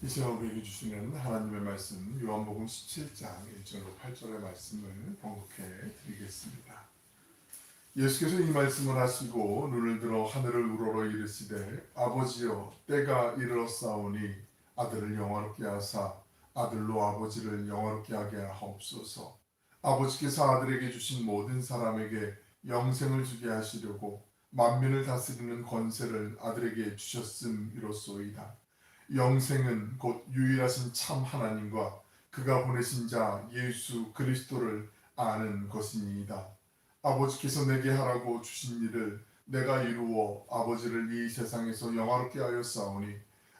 이 시간 우리에게 주시는 하나님의 말씀 요한복음 17장 1절로 8절의 말씀을 봉독해 드리겠습니다. 예수께서 이 말씀을 하시고 눈을 들어 하늘을 우러러 이르시되 아버지여 때가 이르렀사오니 아들을 영화롭게 하사 아들로 아버지를 영화롭게 하게 하옵소서. 아버지께서 아들에게 주신 모든 사람에게 영생을 주게 하시려고 만민을 다스리는 권세를 아들에게 주셨음이로소이다. 영생은 곧 유일하신 참 하나님과 그가 보내신 자 예수 그리스도를 아는 것이니이다. 아버지께서 내게 하라고 주신 일을 내가 이루어 아버지를 이 세상에서 영화롭게 하였사오니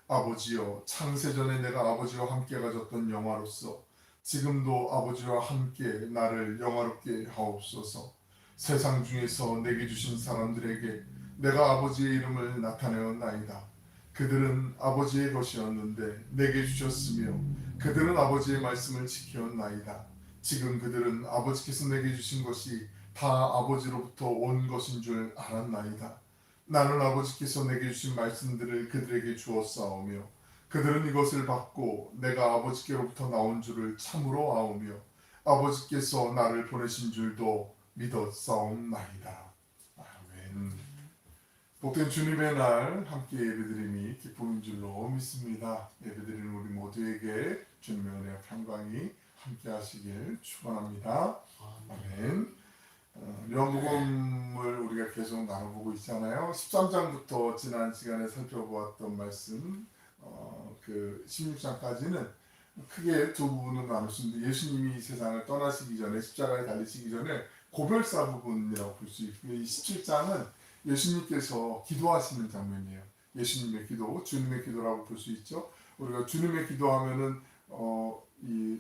아버지여 창세전에 내가 아버지와 함께 가졌던 영화로서 지금도 아버지와 함께 나를 영화롭게 하옵소서. 세상 중에서 내게 주신 사람들에게 내가 아버지의 이름을 나타내었나이다. 그들은 아버지의 것이었는데 내게 주셨으며 그들은 아버지의 말씀을 지켰나이다. 지금 그들은 아버지께서 내게 주신 것이 다 아버지로부터 온 것인 줄 알았나이다. 나는 아버지께서 내게 주신 말씀들을 그들에게 주었사오며 그들은 이것을 받고 내가 아버지께로부터 나온 줄을 참으로 아오며 아버지께서 나를 보내신 줄도 믿었사옵나이다. 아멘. 복된 주님의 날 함께 예배드림이 기쁨인 줄로 믿습니다. 예배드리는 우리 모두에게 주님의 은혜와 평강이 함께 하시길 축원합니다. 아멘. 요한복음을 우리가 계속 나눠보고 있잖아요. 13장부터 지난 시간에 살펴보았던 말씀 그 16장까지는 크게 두 부분으로 나눌 수 있는데 예수님이 이 세상을 떠나시기 전에 십자가에 달리시기 전에 고별사 부분이라고 볼 수 있고요. 이 17장은 예수님께서 기도하시는 장면이에요. 예수님의 기도, 주님의 기도라고 볼 수 있죠. 우리가 주님의 기도하면은 이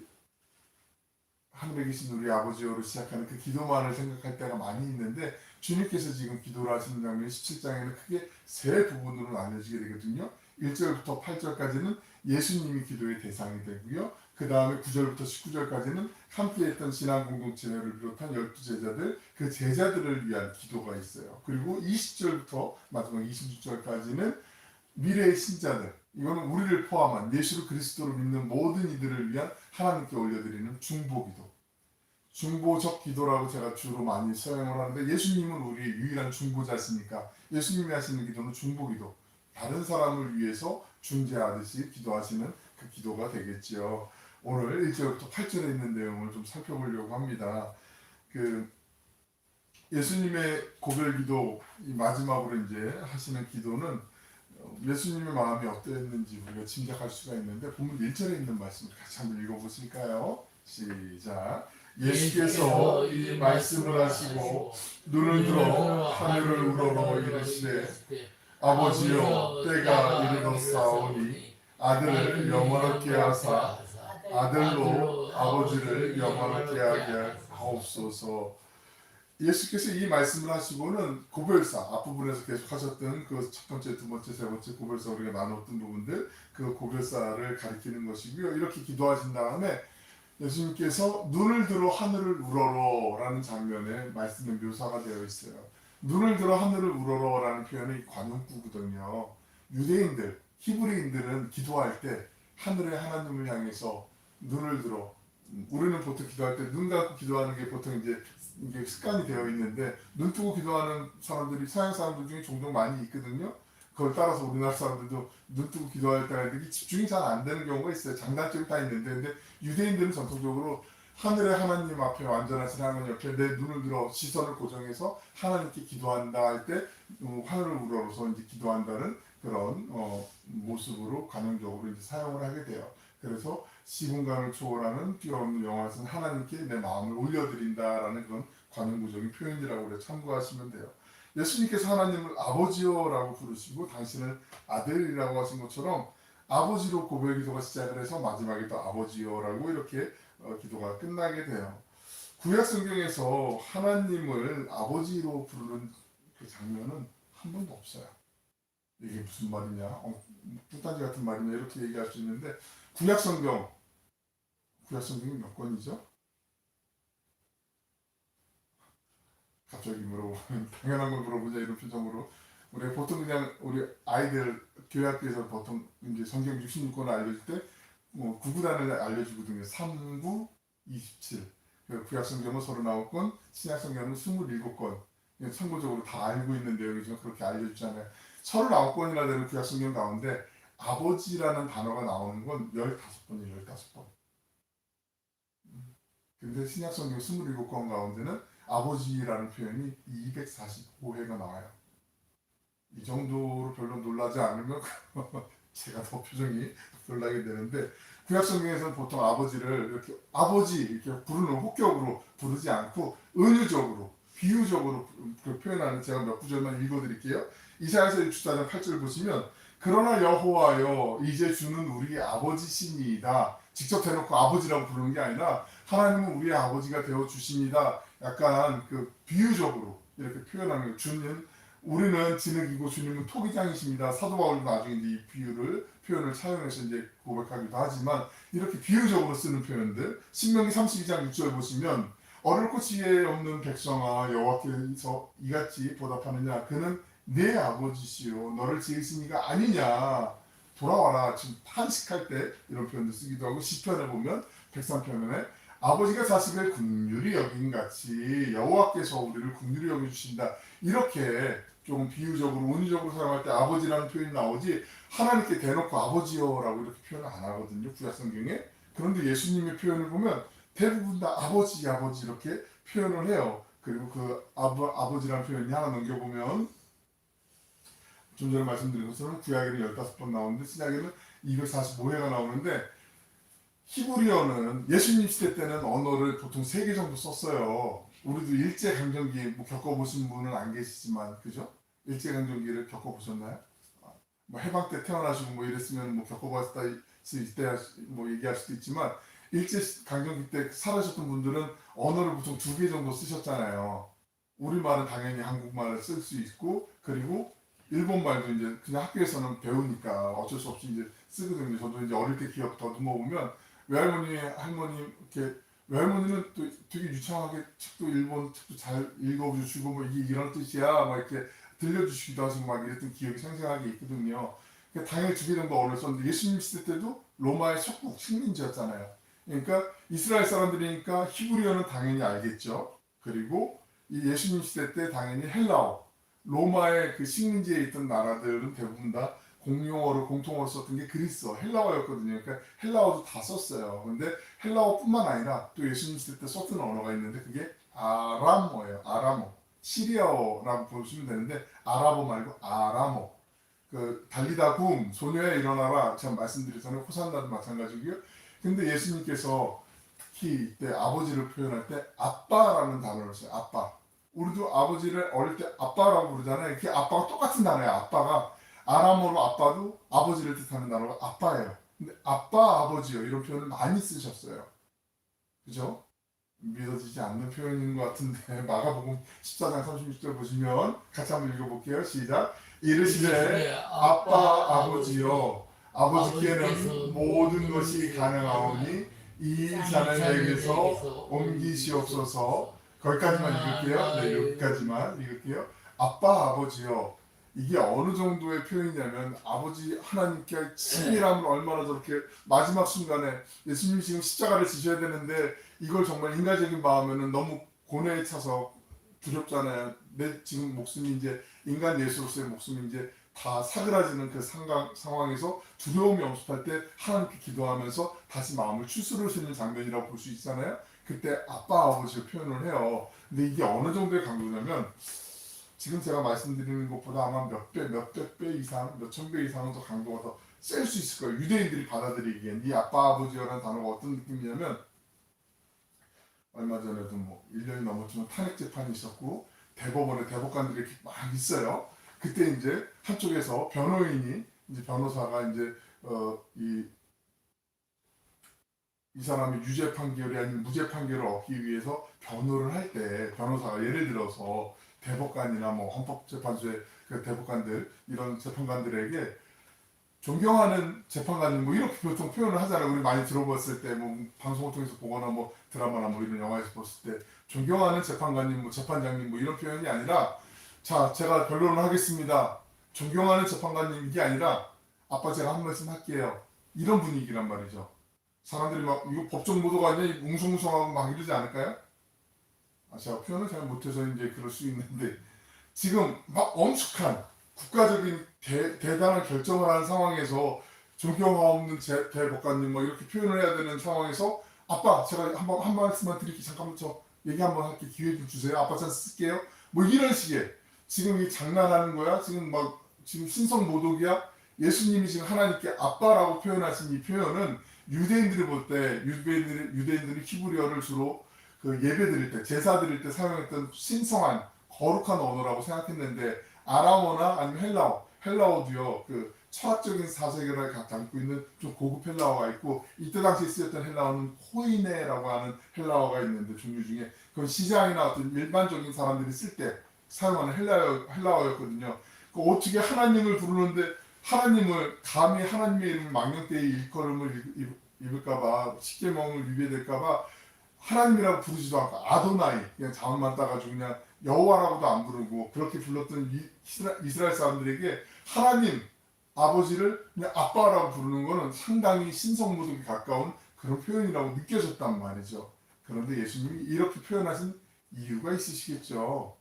하늘에 계신 우리 아버지여로 시작하는 그 기도만을 생각할 때가 많이 있는데 주님께서 지금 기도를 하시는 장면이 17장에는 크게 세 부분으로 나뉘어지게 되거든요. 1절부터 8절까지는 예수님이 기도의 대상이 되고요. 그 다음에 9절부터 19절까지는 함께했던 신앙 공동체를 비롯한 12제자들, 그 제자들을 위한 기도가 있어요. 그리고 20절부터 마지막 26절까지는 미래의 신자들, 이거는 우리를 포함한 예수 그리스도를 믿는 모든 이들을 위한 하나님께 올려드리는 중보기도, 중보적 기도라고 제가 주로 많이 사용을 하는데 예수님은 우리의 유일한 중보자시니까 예수님이 하시는 기도는 중보기도, 다른 사람을 위해서 중재하듯이 기도하시는 그 기도가 되겠지요. 오늘 1절부터 8절에 있는 내용을 좀 살펴보려고 합니다. 그 예수님의 고별기도 마지막으로 이제 하시는 기도는 예수님의 마음이 어땠는지 우리가 짐작할 수가 있는데 본문 1절에 있는 말씀을 같이 한번 읽어보실까요? 시작. 예수께서 이 말씀을 하시고 눈을 들어 하늘을 우러러 이르시되 아버지여 때가 이르렀사오니 아들을 영원롭게 하사 아들로 아버지를 영원롭게 하게 하옵소서. 예수께서 이 말씀을 하시고는 고별사 앞부분에서 계속 하셨던 그 첫 번째, 두 번째, 세 번째 고별사 우리가 나눴던 부분들 그 고별사를 가리키는 것이고요. 이렇게 기도하신 다음에 예수님께서 눈을 들어 하늘을 우러러 라는 장면에 말씀의 묘사가 되어 있어요. 눈을 들어 하늘을 우러러 라는 표현이 관용구거든요. 유대인들, 히브리인들은 기도할 때 하늘의 하나님을 향해서 눈을 들어, 우리는 보통 기도할 때 눈 감고 기도하는 게 보통 이게 습관이 되어 있는데 눈 뜨고 기도하는 사람들이 서양 사람들 중에 종종 많이 있거든요. 그걸 따라서 우리나라 사람들도 눈 뜨고 기도할 때가 있는데 집중이 잘 안 되는 경우가 있어요. 장단점이 다 있는데 근데 유대인들은 전통적으로 하늘의 하나님 앞에 완전하신 하나님 옆에 내 눈을 들어 시선을 고정해서 하나님께 기도한다 할 때 하늘을 우러러서 이제 기도한다는 그런 모습으로 관용적으로 이제 사용을 하게 돼요. 그래서 시공간을 초월하는 뛰어넘는 영화에서는 하나님께 내 마음을 올려드린다라는 그런 관용구적인 표현이라고 그래 참고하시면 돼요. 예수님께서 하나님을 아버지여라고 부르시고 당신을 아들이라고 하신 것처럼 아버지로 고별기도가 시작을 해서 마지막에 또 아버지여라고 이렇게 기도가 끝나게 돼요. 구약 성경에서 하나님을 아버지로 부르는 그 장면은 한 번도 없어요. 이게 무슨 말이냐, 뚱딴지 같은 말이냐 이렇게 얘기할 수 있는데 구약 성경이 몇 권이죠? 갑자기 물어보면 당연한 걸 물어보자 이런 표정으로 우리 보통 그냥 우리 아이들 교회학교에서 보통 이제 성경 66권을 알려줄 때 뭐 구구단을 알려주거든요. 3, 9, 27. 구약 성경은 39권, 신약 성경은 27권. 참고적으로 다 알고 있는 내용이지만 그렇게 알려주잖아요. 39권이나 되는 구약 성경 가운데 아버지라는 단어가 나오는 건 15번이에요. 15번. 근데 신약 성경 27권 가운데는 아버지라는 표현이 245회가 나와요. 이 정도로 별로 놀라지 않으면 제가 더 표정이 놀라게 되는데 구약 성경에서는 보통 아버지를 이렇게 아버지 이렇게 부르는 혹격으로 부르지 않고 은유적으로 비유적으로 표현하는 제가 몇 구절만 읽어드릴게요. 이사야서 64장 8절 보시면 그러나 여호와여 이제 주는 우리 아버지시니이다. 직접 대놓고 아버지라고 부르는 게 아니라 하나님은 우리의 아버지가 되어 주십니다. 약간 그 비유적으로 이렇게 표현하는 거예요. 주님 우리는 진흙이고 주님은 토기장이십니다. 사도 바울도 나중에 이 표현을 차용해서 이제 고백하기도 하지만 이렇게 비유적으로 쓰는 표현들 신명기 32장 6절 보시면 어릴 지혜 없는 백성아 여호와께서 이같이 보답하느냐 그는 내 아버지시요 너를 지으신 이가 아니냐 돌아와라 지금 탄식할 때 이런 표현도 쓰기도 하고 시편에 보면 103편에 아버지가 자식을 긍휼히 여긴 같이 여호와께서 우리를 긍휼히 여겨주신다 이렇게 좀 비유적으로 은유적으로 사용할 때 아버지라는 표현이 나오지 하나님께 대놓고 아버지여라고 이렇게 표현을 안 하거든요 구약 성경에. 그런데 예수님의 표현을 보면 대부분 다 아버지 아버지 이렇게 표현을 해요. 그리고 그 아버지라는 표현이 하나 넘겨보면 좀 전에 말씀드린 것처럼 구약에는 15번 나오는데 신약에는 245회가 나오는데 히브리어는 예수님 시대 때는 언어를 보통 3개 정도 썼어요. 우리도 일제강점기 뭐 겪어보신 분은 안 계시지만 그죠? 일제강점기를 겪어보셨나요? 뭐 해방 때 태어나시고 뭐 이랬으면 뭐 겪어봤을 때 뭐 얘기할 수도 있지만 일제강점기 때 살아셨던 분들은 언어를 보통 2개 정도 쓰셨잖아요. 우리말은 당연히 한국말을 쓸 수 있고 그리고 일본말도 이제 그냥 학교에서는 배우니까 어쩔 수 없이 이제 쓰거든요. 저도 이제 어릴 때 기억 더듬어 보면 외할머니, 할머니 이렇게 외할머니는 또 되게 유창하게 책도 일본 책도 잘 읽어주시고 뭐 이게 이런 뜻이야 막 이렇게 들려주시기도 하시고 막 이랬던 기억이 생생하게 있거든요. 그러니까 당연히 2개 정도 언어를 썼는데 예수님 시대 때도 로마의 속국 식민지였잖아요. 그러니까 이스라엘 사람들이니까 히브리어는 당연히 알겠죠. 그리고 이 예수님 시대 때 당연히 헬라어 로마의 그 식민지에 있던 나라들은 대부분 다 공용어로 공통어로 썼던 게 그리스어, 헬라어였거든요. 그러니까 헬라어도 다 썼어요. 근데 헬라어뿐만 아니라 또 예수님 시대 때 썼던 언어가 있는데 그게 아람어예요. 아람어. 시리아어라고 보시면 되는데 아랍어 말고 아람어. 그 달리다 굼 소녀야 일어나라 제가 말씀드렸잖아요. 호산나도 마찬가지고요. 근데 예수님께서 특히 이때 아버지를 표현할 때 아빠라는 단어를 써요. 아빠. 우리도 아버지를 어릴 때 아빠라고 부르잖아요. 그 아빠가 똑같은 단어예요. 아빠가 아람어로 아빠도 아버지를 뜻하는 단어가 아빠예요. 근데 아빠 아버지요 이런 표현을 많이 쓰셨어요. 그죠? 믿어지지 않는 표현인 것 같은데 마가복음 14장 36절 보시면 같이 한번 읽어볼게요. 시작. 이르시되 아빠 아버지여 아버지께는 모든 것이 가능하오니 이 잔을 내게서 옮기시옵소서. 거기까지만 읽을게요. 네, 여기까지만 읽을게요. 아빠 아버지여 이게 어느 정도의 표현이냐면 아버지 하나님께 친밀함을 얼마나 저렇게 마지막 순간에 예수님이 지금 십자가를 지셔야 되는데 이걸 정말 인간적인 마음에는 너무 고뇌에 차서 두렵잖아요. 내 지금 목숨이 이제 인간 예수로서의 목숨이 이제 다 사그라지는 그 상황에서 두려움이 엄습할 때 하나님께 기도하면서 다시 마음을 추스르시는 장면이라고 볼 수 있잖아요. 그때 아빠 아버지를 표현을 해요. 근데 이게 어느 정도의 강도냐면 지금 제가 말씀드리는 것보다 아마 몇백 배 이상, 몇천 배 이상은 더 강도가 더 셀 수 있을 거예요. 유대인들이 받아들이기엔 네 아빠 아버지라는 단어가 어떤 느낌이냐면 얼마 전에도 뭐 1년이 넘었지만 탄핵 재판이 있었고 대법원에 대법관들이 이렇게 막 있어요. 그때 이제 한쪽에서 변호인이 이제 변호사가 이제 이 사람이 유죄 판결이 아닌 무죄 판결을 얻기 위해서 변호를 할 때 변호사가 예를 들어서 대법관이나 뭐 헌법재판소의 그 대법관들 이런 재판관들에게 존경하는 재판관님 뭐 이렇게 보통 표현을 하잖아요. 우리 많이 들어봤을 때 뭐 방송을 통해서 보거나 뭐 드라마나 뭐 이런 영화에서 봤을 때 존경하는 재판관님 뭐 재판장님 뭐 이런 표현이 아니라 자 제가 변론을 하겠습니다. 존경하는 재판관님 이게 아니라 아빠 제가 한 말씀 할게요. 이런 분위기란 말이죠. 사람들이 막 이거 법정 보도가 아니냐 웅성웅성하고 막 이러지 않을까요? 제가 표현을 잘 못해서 이제 그럴 수 있는데 지금 막 엄숙한 국가적인 대단한 결정을 하는 상황에서 존경하 없는 대법관님 뭐 이렇게 표현을 해야 되는 상황에서 아빠 제가 한 말씀만 드릴게요. 잠깐만 저 얘기 한번 할게 기회 좀 주세요. 아빠 찬스 쓸게요. 뭐 이런 식의 지금 이 장난하는 거야. 지금 신성 모독이야. 예수님이 지금 하나님께 아빠라고 표현하신 이 표현은 유대인들이 볼 때 유대인들이 히브리어를 주로 그 예배 드릴 때 제사 드릴 때 사용했던 신성한 거룩한 언어라고 생각했는데 아람어나 아니면 헬라어도요 그 철학적인 사색을 담고 있는 좀 고급 헬라어가 있고 이때 당시에 쓰였던 헬라어는 코이네라고 하는 헬라어가 있는데 종류 중에 그건 시장이나 어떤 일반적인 사람들이 쓸 때 사용하는 헬라어였거든요. 그 어떻게 하나님을 부르는데 하나님을 감히 하나님의 이름을 망령되이 일컬음을 입을까봐 십계명을 위배될까봐 하나님이라고 부르지도 않고 아도나이 그냥 자음만 따가지고 그냥 여호와라고도 안 부르고 그렇게 불렀던 이스라엘 사람들에게 하나님 아버지를 그냥 아빠라고 부르는 거는 상당히 신성모독에 가까운 그런 표현이라고 느껴졌단 말이죠. 그런데 예수님이 이렇게 표현하신 이유가 있으시겠죠.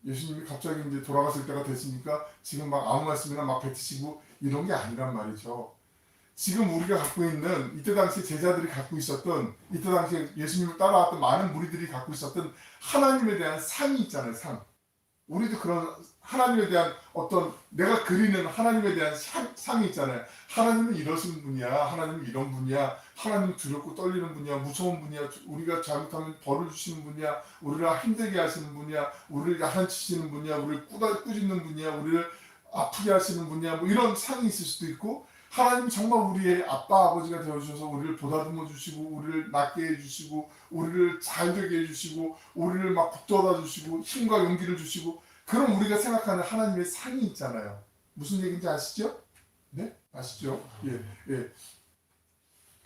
예수님이 갑자기 이제 돌아가실 때가 됐으니까 지금 막 아무 말씀이나 막 뱉으시고 이런 게 아니란 말이죠. 지금 우리가 갖고 있는 이때 당시 제자들이 갖고 있었던 이때 당시에 예수님을 따라왔던 많은 무리들이 갖고 있었던 하나님에 대한 상이 있잖아요. 상. 우리도 그런 하나님에 대한 어떤 내가 그리는 하나님에 대한 상이 있잖아요. 하나님은 이러신 분이야. 하나님은 이런 분이야. 하나님은 두렵고 떨리는 분이야. 무서운 분이야. 우리가 잘못하면 벌을 주시는 분이야. 우리를 힘들게 하시는 분이야. 우리를 야단치시는 분이야. 우리를 꾸짖는 분이야. 우리를 아프게 하시는 분이야. 뭐 이런 상이 있을 수도 있고 하나님 정말 우리의 아빠 아버지가 되어주셔서 우리를 보다듬어 주시고 우리를 낫게 해주시고 우리를 잘되게 해주시고 우리를 막 북돋아 주시고 힘과 용기를 주시고 그럼 우리가 생각하는 하나님의 상이 있잖아요. 무슨 얘기인지 아시죠? 네? 아시죠? 예, 예.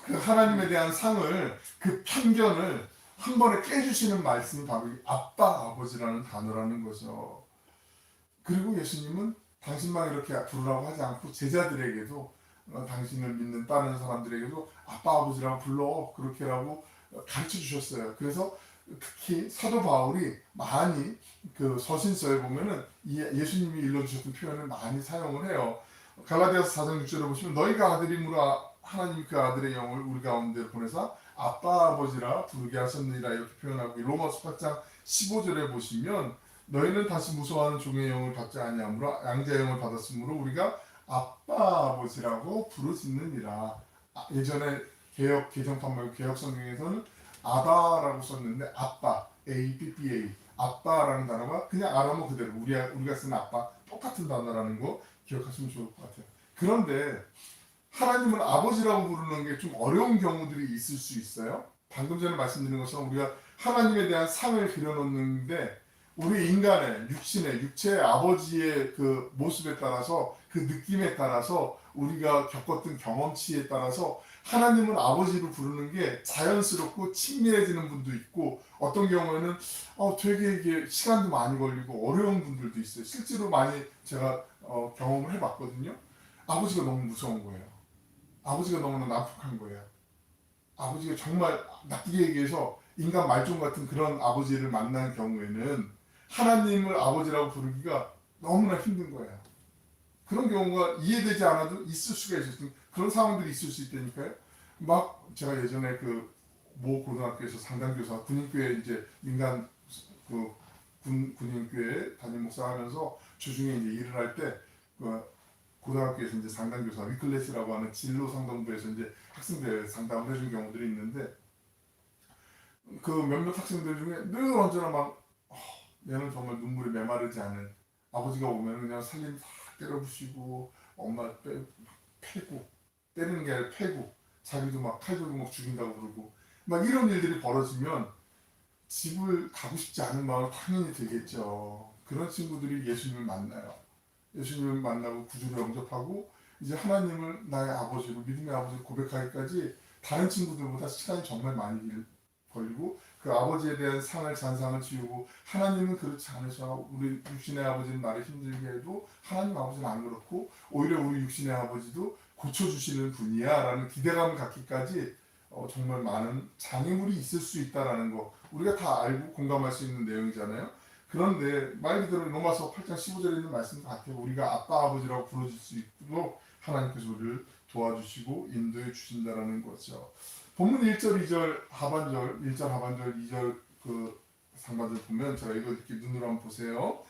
그 하나님에 대한 상을 그 편견을 한 번에 깨주시는 말씀이 바로 아빠 아버지라는 단어라는 거죠. 그리고 예수님은 당신만 이렇게 부르라고 하지 않고 제자들에게도 당신을 믿는 다른 사람들에게도 아빠 아버지라고 불러 그렇게라고 가르쳐 주셨어요. 그래서 특히 사도 바울이 많이 그 서신서에 보면은 예수님이 일러주셨던 표현을 많이 사용을 해요. 갈라디아서 4장 6절에 보시면 너희가 아들이므로 하나님 그 아들의 영을 우리 가운데 보내사 아빠 아버지라 부르게 하셨느니라 이렇게 표현하고 로마서 8장 15절에 보시면 너희는 다시 무서워하는 종의 영을 받지 아니하므로 양자의 영을 받았으므로 우리가 아빠 아버지라고 부르짖느니라. 예전에 개정판 말고 개혁 성경에서는 아바라고 썼는데 아빠 APPA 아빠라는 단어가 그냥 아람어 그대로 우리가 쓰는 아빠 똑같은 단어라는 거 기억하시면 좋을 것 같아요. 그런데 하나님을 아버지라고 부르는 게 좀 어려운 경우들이 있을 수 있어요. 방금 전에 말씀드린 것처럼 우리가 하나님에 대한 상을 그려놓는데 우리 인간의 육체의 아버지의 그 모습에 따라서 그 느낌에 따라서 우리가 겪었던 경험치에 따라서 하나님을 아버지로 부르는 게 자연스럽고 친밀해지는 분도 있고 어떤 경우에는 되게 이게 시간도 많이 걸리고 어려운 분들도 있어요. 실제로 많이 제가 경험을 해봤거든요. 아버지가 너무 무서운 거예요. 아버지가 너무나 난폭한 거예요. 아버지가 정말 나쁘게 얘기해서 인간 말종 같은 그런 아버지를 만난 경우에는 하나님을 아버지라고 부르기가 너무나 힘든 거예요. 그런 경우가 이해되지 않아도 있을 수가 있어요. 그런 상황들이 있을 수 있다니까요. 막 제가 예전에 그 모 고등학교에서 상담교사 군인교회 이제 민간 그 군인교회 담임 목사 하면서 주중에 이제 일을 할 때 그 고등학교에서 이제 상담교사 위클래스라고 하는 진로 상담부에서 이제 학생들 상담을 해준 경우들이 있는데 그 몇몇 학생들 중에 늘 언제나 막 얘는 정말 눈물이 메마르지 않은 아버지가 오면 그냥 살림 다 때려부시고 엄마 패고 때리는 게 아니라 패고 자기도 막 칼 들고 막 죽인다고 그러고 막 이런 일들이 벌어지면 집을 가고 싶지 않은 마음이 당연히 들겠죠. 그런 친구들이 예수님을 만나요. 예수님을 만나고 구주를 영접하고 이제 하나님을 나의 아버지로 믿음의 아버지로 고백하기까지 다른 친구들보다 시간이 정말 많이 걸리고 그 아버지에 대한 상을 잔상을 지우고 하나님은 그렇지 않으셔. 우리 육신의 아버지는 나를 힘들게 해도 하나님 아버지는 안 그렇고 오히려 우리 육신의 아버지도 고쳐주시는 분이야 라는 기대감을 갖기까지 정말 많은 장애물이 있을 수 있다라는 거 우리가 다 알고 공감할 수 있는 내용이잖아요. 그런데 말 그대로 로마서 8장 15절에 있는 말씀 같아요. 우리가 아빠 아버지라고 부르실 수 있도록 하나님께서 우리를 도와주시고 인도해 주신다라는 거죠. 본문 1절, 2절 하반절, 1절 하반절, 2절 그 상반절 보면 제가 이거 이렇게 눈으로 한번 보세요.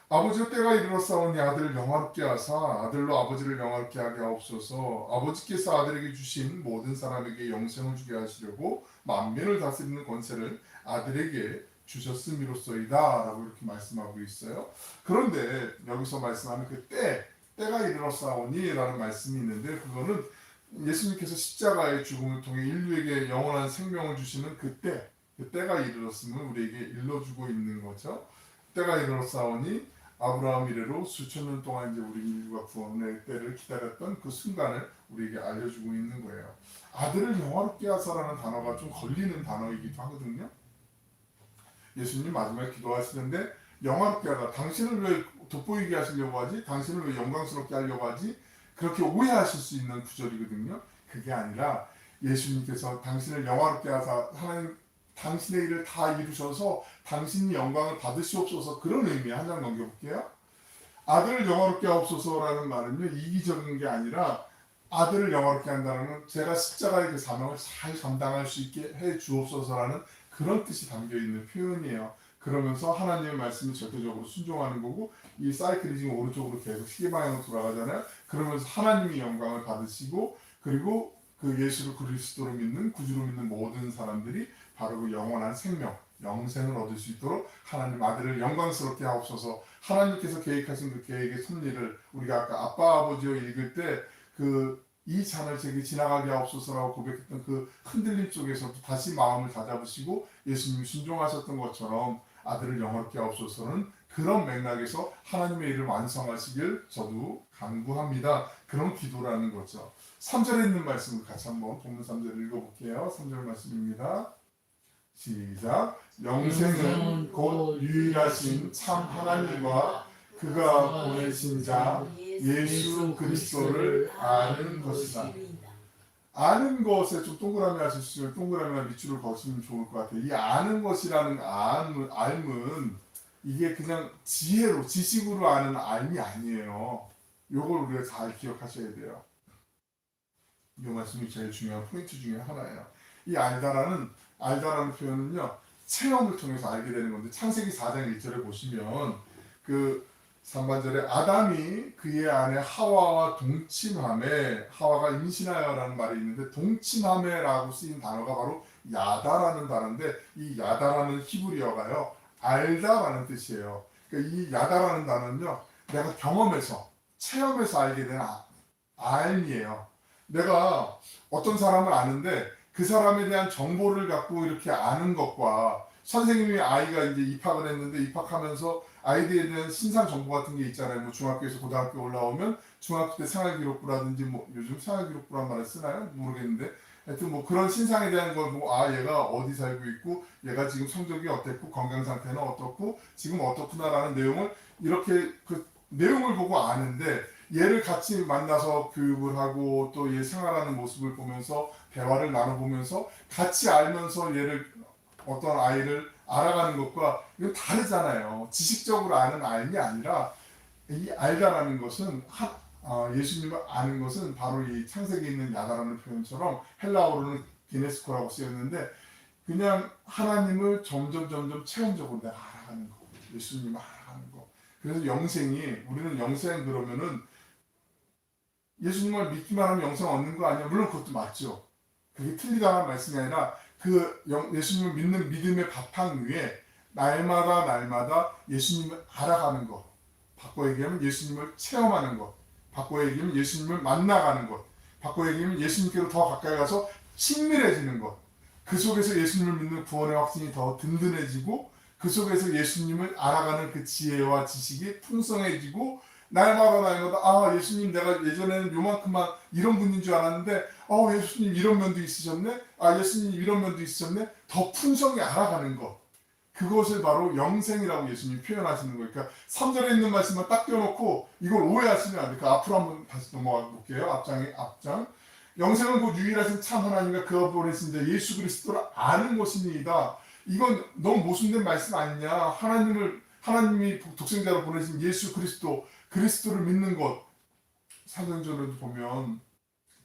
아버지가 때가 이르렀사오니 아들을 영화롭게 하사 아들로 아버지를 영화롭게 하게 하옵소서. 아버지께서 아들에게 주신 모든 사람에게 영생을 주게 하시려고 만민을 다스리는 권세를 아들에게 주셨음이로써이다 라고 이렇게 말씀하고 있어요. 그런데 여기서 말씀하는 그 때가 이르렀사오니 라는 말씀이 있는데 그거는 예수님께서 십자가의 죽음을 통해 인류에게 영원한 생명을 주시는 그 때가 이르렀음을 우리에게 일러주고 있는 거죠. 때가 이르렀사오니 아브라함 이래로 수천 년 동안 이제 우리 인류가 구원의 때를 기다렸던 그 순간을 우리에게 알려주고 있는 거예요. 아들을 영화롭게 하사라는 단어가 좀 걸리는 단어이기도 하거든요. 예수님 마지막에 기도하시는데 영화롭게 하다. 당신을 왜 돋보이게 하시려고 하지? 당신을 왜 영광스럽게 하려고 하지? 그렇게 오해하실 수 있는 구절이거든요. 그게 아니라 예수님께서 당신을 영화롭게 하사 하나님 당신의 일을 다 이루셔서 당신이 영광을 받으시옵소서 그런 의미에 한 장 넘겨볼게요. 아들을 영화롭게 하옵소서라는 말은요 이기적인 게 아니라 아들을 영화롭게 한다는 건 제가 십자가의 그 사명을 잘 감당할 수 있게 해 주옵소서라는 그런 뜻이 담겨있는 표현이에요. 그러면서 하나님의 말씀을 절대적으로 순종하는 거고 이 사이클이 지금 오른쪽으로 계속 시계 방향으로 돌아가잖아요. 그러면서 하나님의 영광을 받으시고 그리고 그 예수를 그리스도로 믿는 구주로 믿는 모든 사람들이 바로 그 영원한 생명, 영생을 얻을 수 있도록 하나님 아들을 영광스럽게 하옵소서. 하나님께서 계획하신 그 계획의 섭리를 우리가 아까 아빠 아버지여 읽을 때 그 이 잔을 제게 지나가게 하옵소서라고 고백했던 그 흔들림 속에서도 다시 마음을 다잡으시고 예수님이 순종하셨던 것처럼 아들을 영화롭게 하옵소서는 그런 맥락에서 하나님의 일을 완성하시길 저도 간구합니다. 그런 기도라는 거죠. 3절에 있는 말씀을 같이 한번 본문 3절을 읽어볼게요. 3절 말씀입니다. 시작. 영생은 곧 유일하신 참 하나님과 그가 보내신 자 예수 그리스도를 아는 것이다. 아는 것에 좀 동그라미 하시면 동그라미나 밑줄을 그으시면 좋을 것 같아요. 이 아는 것이라는 알은 이게 그냥 지혜로 지식으로 아는 알이 아니에요. 요걸 우리가 잘 기억하셔야 돼요. 이 말씀이 제일 중요한 포인트 중에 하나예요. 이 알다라는 표현은요 체험을 통해서 알게 되는 건데 창세기 4장 1절에 보시면 그 3반절에 아담이 그의 아내 하와와 동침함에 하와가 임신하여라는 말이 있는데 동침함에라고 쓰인 단어가 바로 야다라는 단어인데 이 야다라는 히브리어가요 알다라는 뜻이에요. 그러니까 이 야다라는 단어는요 내가 경험해서 체험해서 알게 된 알이에요. 내가 어떤 사람을 아는데 그 사람에 대한 정보를 갖고 이렇게 아는 것과 선생님이 아이가 이제 입학을 했는데 입학하면서 아이들에 대한 신상 정보 같은 게 있잖아요. 뭐 중학교에서 고등학교 올라오면 중학교 때 생활기록부라든지 뭐 요즘 생활기록부란 말을 쓰나요? 모르겠는데 하여튼 뭐 그런 신상에 대한 걸 뭐 얘가 어디 살고 있고 얘가 지금 성적이 어땠고 건강 상태는 어떻고 지금 어떻구나라는 내용을 이렇게 그 내용을 보고 아는데 얘를 같이 만나서 교육을 하고 또 얘 생활하는 모습을 보면서 대화를 나눠보면서 같이 알면서 얘를 어떤 아이를 알아가는 것과 이건 다르잖아요. 지식적으로 아는 알이 아니라 이 알다라는 것은 예수님을 아는 것은 바로 이 창세기에 있는 야다라는 표현처럼 헬라어로는 기네스코라고 쓰였는데 그냥 하나님을 점점 체험적으로 내가 알아가는 거, 예수님을 알아가는 거. 그래서 우리는 영생 그러면은 예수님을 믿기만 하면 영생 얻는 거 아니야? 물론 그것도 맞죠. 그게 틀리다는 말씀이 아니라 예수님을 믿는 믿음의 바탕 위에 날마다 예수님을 알아가는 것. 바꿔 얘기하면 예수님을 체험하는 것. 바꿔 얘기하면 예수님을 만나가는 것. 바꿔 얘기하면 예수님께로 더 가까이 가서 친밀해지는 것. 그 속에서 예수님을 믿는 구원의 확신이 더 든든해지고 그 속에서 예수님을 알아가는 그 지혜와 지식이 풍성해지고 날마다 예수님 내가 예전에는 요만큼만 이런 분인 줄 알았는데 예수님 이런 면도 있으셨네? 예수님 이런 면도 있으셨네? 더 풍성히 알아가는 것. 그것을 바로 영생이라고 예수님이 표현하시는 거예요. 그러니까 3절에 있는 말씀만 딱 떼어놓고 이걸 오해하시면 안 돼요. 그 앞으로 한번 다시 넘어가 볼게요. 앞장. 영생은 곧 유일하신 참 하나님과 그가 보내신 자 예수 그리스도를 아는 것이니이다. 이건 너무 모순된 말씀 아니냐. 하나님이 독생자로 보내신 예수 그리스도를 믿는 것. 사도행전에도 보면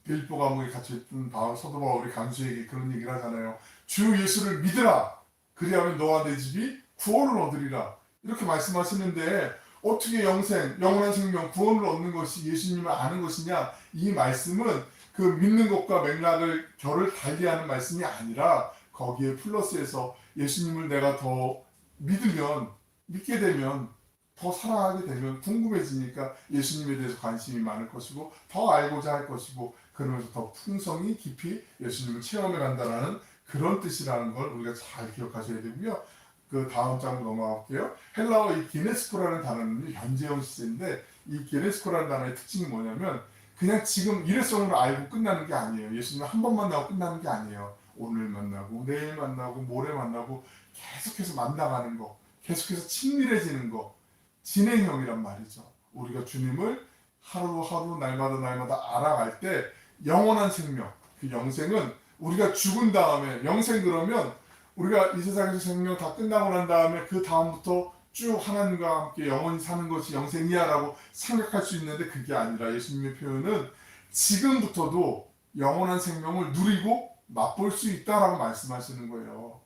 빌보 감옥에 갇혀있던 사도 바울이 간수에게 그런 얘기를 하잖아요. 주 예수를 믿으라. 그리하면 너와 내 집이 구원을 얻으리라. 이렇게 말씀하시는데 어떻게 영원한 생명, 구원을 얻는 것이 예수님을 아는 것이냐? 이 말씀은 그 믿는 것과 맥락을 결을 달리하는 말씀이 아니라 거기에 플러스해서 예수님을 내가 더 믿게 되면 더 사랑하게 되면 궁금해지니까 예수님에 대해서 관심이 많을 것이고 더 알고자 할 것이고 그러면서 더 풍성히 깊이 예수님을 체험해 간다는 그런 뜻이라는 걸 우리가 잘 기억하셔야 되고요. 그 다음 장으로 넘어갈게요. 헬라어 이 게네스코라는 단어는 현재형 시제인데 이 게네스코라는 단어의 특징이 뭐냐면 그냥 지금 일회성으로 알고 끝나는 게 아니에요. 예수님을 한 번 만나고 끝나는 게 아니에요. 오늘 만나고 내일 만나고 모레 만나고 계속해서 만나가는 거, 계속해서 친밀해지는 거, 진행형이란 말이죠. 우리가 주님을 하루하루 날마다 알아갈 때 영원한 생명, 그 영생은 우리가 죽은 다음에 영생 그러면 우리가 이 세상에서 생명 다 끝나고 난 다음에 그 다음부터 쭉 하나님과 함께 영원히 사는 것이 영생이야라고 생각할 수 있는데 그게 아니라 예수님의 표현은 지금부터도 영원한 생명을 누리고 맛볼 수 있다라고 말씀하시는 거예요.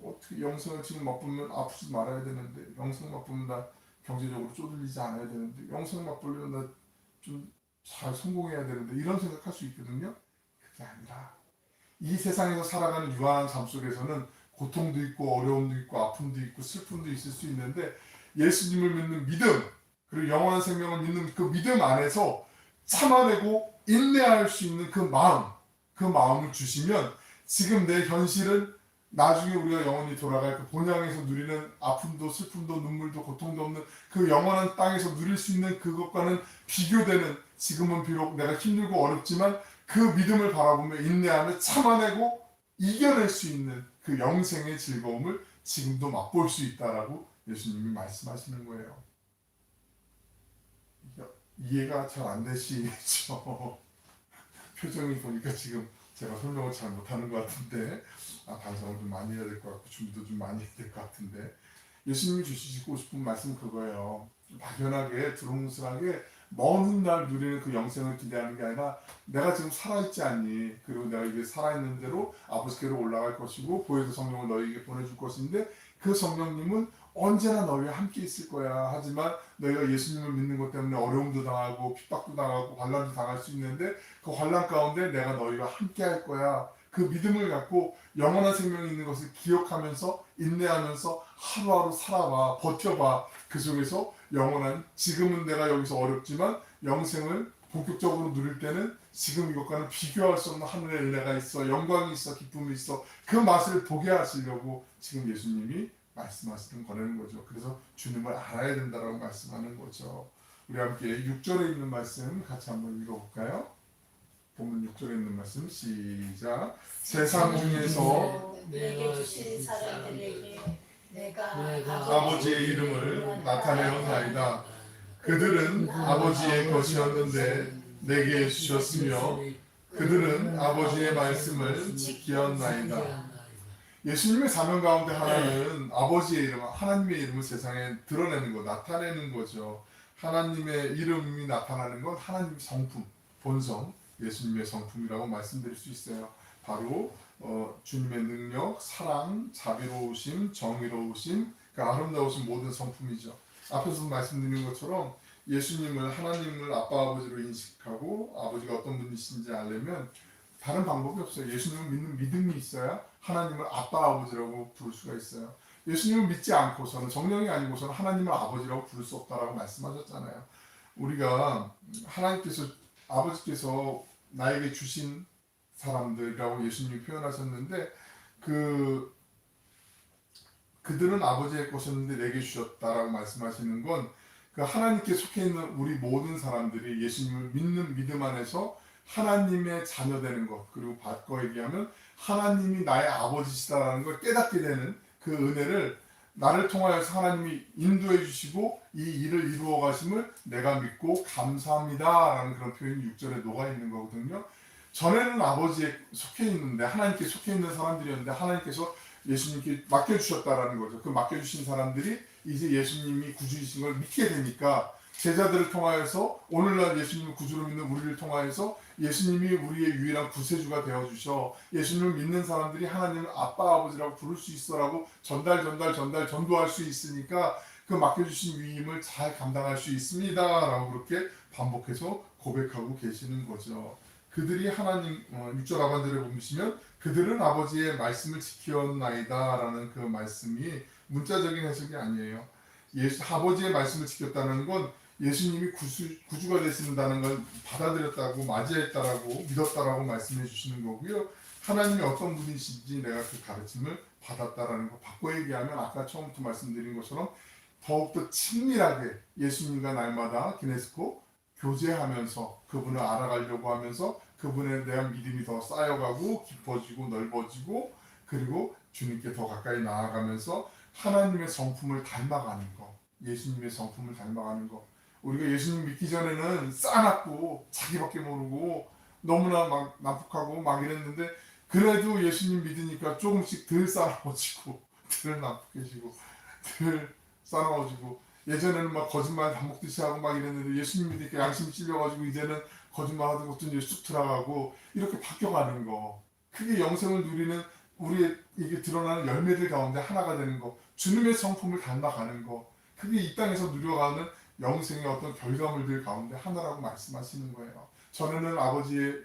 어떻게 영생을 지금 맛보면 아프지 말아야 되는데 영생 맛보면 나 경제적으로 쪼들리지 않아야 되는데 영생 맛보려면 나 좀 잘 성공해야 되는데 이런 생각할 수 있거든요. 그게 아니라 이 세상에서 살아가는 유한한 삶 속에서는 고통도 있고 어려움도 있고 아픔도 있고 슬픔도 있을 수 있는데 예수님을 믿는 믿음 그리고 영원한 생명을 믿는 그 믿음 안에서 참아내고 인내할 수 있는 그 마음을 주시면 지금 내 현실은 나중에 우리가 영원히 돌아갈 그 본향에서 누리는 아픔도 슬픔도 눈물도 고통도 없는 그 영원한 땅에서 누릴 수 있는 그것과는 비교되는 지금은 비록 내가 힘들고 어렵지만 그 믿음을 바라보며 인내하며 참아내고 이겨낼 수 있는 그 영생의 즐거움을 지금도 맛볼 수 있다라고 예수님이 말씀하시는 거예요. 이해가 잘 안 되시죠? 표정이 보니까 지금 제가 설명을 잘 못하는 것 같은데 반성을 좀 많이 해야 될 것 같고 준비도 좀 많이 해야 될 것 같은데 예수님이 주시고 싶은 말씀 그거예요. 막연하게 두루뭉술하게 먼 훗날 누리는 그 영생을 기대하는 게 아니라 내가 지금 살아있지 않니? 그리고 내가 이게 살아있는 대로 아버지께로 올라갈 것이고 보혜사 성령을 너희에게 보내줄 것인데 그 성령님은 언제나 너희와 함께 있을 거야. 하지만 너희가 예수님을 믿는 것 때문에 어려움도 당하고 핍박도 당하고 환난도 당할 수 있는데 그 환난 가운데 내가 너희와 함께 할 거야. 그 믿음을 갖고 영원한 생명이 있는 것을 기억하면서 인내하면서 하루하루 살아봐. 버텨봐. 그 속에서 영원한 지금은 내가 여기서 어렵지만 영생을 본격적으로 누릴 때는 지금 이것과는 비교할 수 없는 하늘의 은혜가 있어. 영광이 있어. 기쁨이 있어. 그 맛을 보게 하시려고 지금 예수님이 말씀하시는 거라는 거죠. 그래서 주님을 알아야 된다라고 말씀하는 거죠. 우리 함께 6절에 있는 말씀 같이 한번 읽어볼까요? 본문 6절에 있는 말씀 시작. 세상 중에서 내게 주신 사람들에게 내가 아버지의 이름을 나타내었나이다. 그들은 아버지의 것이었는데 내게 주셨으며 그들은 아버지의 말씀을 지키었나이다. 예수님의 사명 가운데 하나는 아버지의 이름, 하나님의 이름을 세상에 드러내는 것, 나타내는 거죠. 하나님의 이름이 나타나는 건 하나님의 성품, 본성, 예수님의 성품이라고 말씀드릴 수 있어요. 바로 주님의 능력, 사랑, 자비로우심, 정의로우심, 그 아름다우신 모든 성품이죠. 앞에서 말씀드린 것처럼 예수님을 하나님을 아빠 아버지로 인식하고 아버지가 어떤 분이신지 알려면 다른 방법이 없어요. 예수님을 믿는 믿음이 있어야 하나님을 아빠 아버지라고 부를 수가 있어요. 예수님을 믿지 않고서는 정령이 아니고서는 하나님을 아버지라고 부를 수 없다라고 말씀하셨잖아요. 우리가 하나님께서 아버지께서 나에게 주신 사람들이라고 예수님이 표현하셨는데 그들은 아버지의 것이었는데 내게 주셨다라고 말씀하시는 건 그 하나님께 속해 있는 우리 모든 사람들이 예수님을 믿는 믿음 안에서 하나님의 자녀 되는 것, 그리고 바꿔 얘기하면 하나님이 나의 아버지시다라는 걸 깨닫게 되는 그 은혜를 나를 통하여서 하나님이 인도해 주시고 이 일을 이루어 가심을 내가 믿고 감사합니다라는 그런 표현이 6절에 녹아 있는 거거든요. 전에는 아버지에 속해 있는데, 하나님께 속해 있는 사람들이었는데 하나님께서 예수님께 맡겨주셨다라는 거죠. 그 맡겨주신 사람들이 이제 예수님이 구주이신 걸 믿게 되니까 제자들을 통하여서 오늘날 예수님을 구주로 믿는 우리를 통하여서 예수님이 우리의 유일한 구세주가 되어주셔 예수님을 믿는 사람들이 하나님을 아빠 아버지라고 부를 수 있어라고 전도할 수 있으니까 그 맡겨주신 위임을 잘 감당할 수 있습니다 라고 그렇게 반복해서 고백하고 계시는 거죠. 그들이 하나님 6절 하반절에 보시면 그들은 아버지의 말씀을 지켰나이다 라는 그 말씀이 문자적인 해석이 아니에요. 아버지의 말씀을 지켰다는 건 예수님이 구주가 되신다는 걸 받아들였다고, 맞이했다라고, 믿었다라고 말씀해 주시는 거고요. 하나님이 어떤 분이신지 내가 그 가르침을 받았다라는 거. 바꿔 얘기하면 아까 처음부터 말씀드린 것처럼 더욱더 친밀하게 예수님과 날마다 기네스코 교제하면서 그분을 알아가려고 하면서 그분에 대한 믿음이 더 쌓여가고 깊어지고 넓어지고 그리고 주님께 더 가까이 나아가면서 하나님의 성품을 닮아가는 거, 예수님의 성품을 닮아가는 거. 우리가 예수님 믿기 전에는 싸납고 자기밖에 모르고 너무나 막 난폭하고 막 이랬는데 그래도 예수님 믿으니까 조금씩 덜 싸나워지고 덜 난폭해지고 덜 싸나워지고 예전에는 막 거짓말 밥 먹듯이 하고 막 이랬는데 예수님 믿으니까 양심이 찔려가지고 이제는 거짓말 하던 것도 이제 쑥 들어가고 이렇게 바뀌어가는 거. 그게 영생을 누리는 우리의 이게 드러나는 열매들 가운데 하나가 되는 거. 주님의 성품을 닮아가는 거. 그게 이 땅에서 누려가는 영생의 어떤 결과물들 가운데 하나라고 말씀하시는 거예요. 전에는 아버지의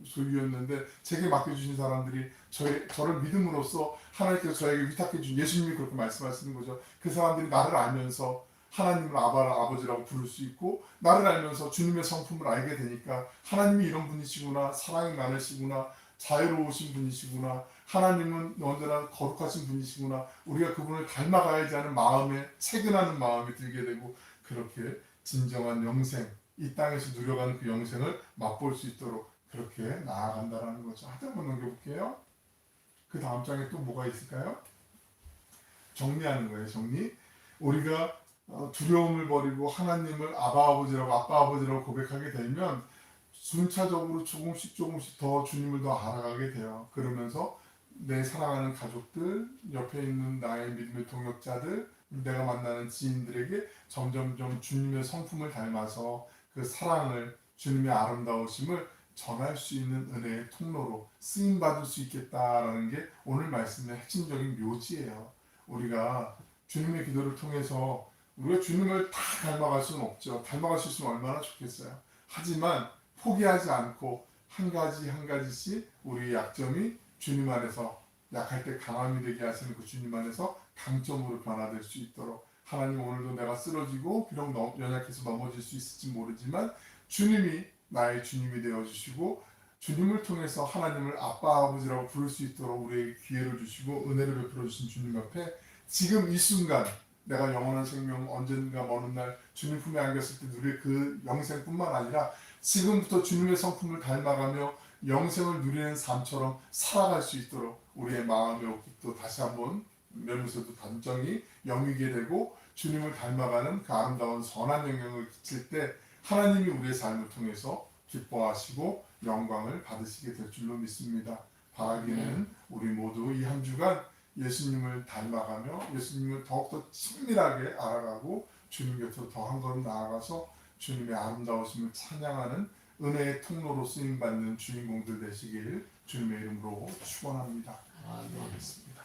소유였는데 제게 맡겨주신 사람들이 저를 믿음으로써 하나님께서 저에게 위탁해 주신 예수님이 그렇게 말씀하시는 거죠. 그 사람들이 나를 알면서 하나님을 아버지라고 부를 수 있고 나를 알면서 주님의 성품을 알게 되니까 하나님이 이런 분이시구나, 사랑이 많으시구나, 자유로우신 분이시구나, 하나님은 언제나 거룩하신 분이시구나, 우리가 그분을 닮아가야지 하는 마음에 채근하는 마음이 들게 되고 그렇게 진정한 영생, 이 땅에서 누려가는 그 영생을 맛볼 수 있도록 그렇게 나아간다라는 거죠. 하나 한번 넘겨볼게요. 그 다음 장에 또 뭐가 있을까요? 정리하는 거예요. 정리. 우리가 두려움을 버리고 하나님을 아빠 아버지라고 고백하게 되면 순차적으로 조금씩 더 주님을 더 알아가게 돼요. 그러면서 내 사랑하는 가족들, 옆에 있는 나의 믿음의 동역자들, 내가 만나는 지인들에게 점점점 주님의 성품을 닮아서 그 사랑을, 주님의 아름다우심을 전할 수 있는 은혜의 통로로 쓰임받을 수 있겠다라는 게 오늘 말씀의 핵심적인 묘지예요. 우리가 주님의 기도를 통해서 우리가 주님을 다 닮아갈 수는 없죠. 닮아갈 수 있으면 얼마나 좋겠어요. 하지만 포기하지 않고 한 가지씩 우리의 약점이 주님 안에서 약할 때 강함이 되게 하시는 그 주님 안에서 강점으로 변화될 수 있도록 하나님 오늘도 내가 쓰러지고 비록 연약해서 넘어질 수 있을지 모르지만 주님이 나의 주님이 되어주시고 주님을 통해서 하나님을 아빠 아버지라고 부를 수 있도록 우리에게 기회를 주시고 은혜를 베풀어 주신 주님 앞에 지금 이 순간 내가 영원한 생명 언젠가 먼 훗날 주님 품에 안겼을 때 누릴 그 영생뿐만 아니라 지금부터 주님의 성품을 닮아가며 영생을 누리는 삶처럼 살아갈 수 있도록 우리의 마음의 옷깃도 다시 한번 면에서도 단정히 여미게 되고 주님을 닮아가는 그 아름다운 선한 영향을 끼칠 때 하나님이 우리의 삶을 통해서 기뻐하시고 영광을 받으시게 될 줄로 믿습니다. 바라기는 우리 모두 이 한 주간 예수님을 닮아가며 예수님을 더욱더 친밀하게 알아가고 주님 곁으로 더 한 걸음 나아가서 주님의 아름다우심을 찬양하는 은혜의 통로로 쓰임받는 주인공들 되시길 주님의 이름으로 축원합니다. 기도하겠습니다.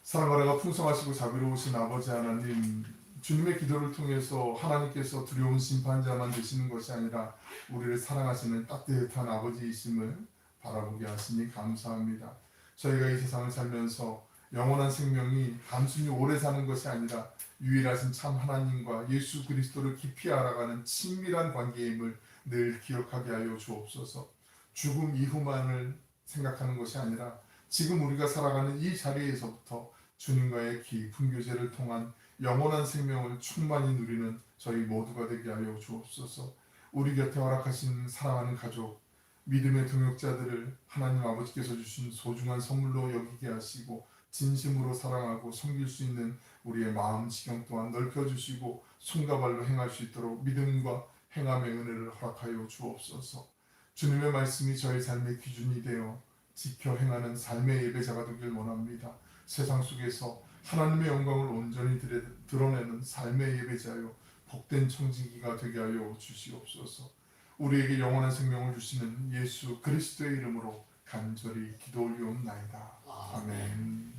사랑하라가 풍성하시고 자비로우신 아버지 하나님, 주님의 기도를 통해서 하나님께서 두려운 심판자만 되시는 것이 아니라 우리를 사랑하시는 따뜻한 아버지이심을 바라보게 하시니 감사합니다. 저희가 이 세상을 살면서 영원한 생명이 단순히 오래 사는 것이 아니라 유일하신 참 하나님과 예수 그리스도를 깊이 알아가는 친밀한 관계임을 늘 기억하게 하여 주옵소서. 죽음 이후만을 생각하는 것이 아니라 지금 우리가 살아가는 이 자리에서부터 주님과의 깊은 교제를 통한 영원한 생명을 충만히 누리는 저희 모두가 되게 하여 주옵소서. 우리 곁에 허락하신 사랑하는 가족, 믿음의 동역자들을 하나님 아버지께서 주신 소중한 선물로 여기게 하시고 진심으로 사랑하고 섬길 수 있는 우리의 마음 지경 또한 넓혀주시고 손과 발로 행할 수 있도록 믿음과 행함의 은혜를 허락하여 주옵소서. 주님의 말씀이 저의 삶의 기준이 되어 지켜 행하는 삶의 예배자가 되길 원합니다. 세상 속에서 하나님의 영광을 온전히 드러내는 삶의 예배자요 복된 청지기가 되게 하여 주시옵소서. 우리에게 영원한 생명을 주시는 예수 그리스도의 이름으로 간절히 기도 올리옵나이다. 아멘.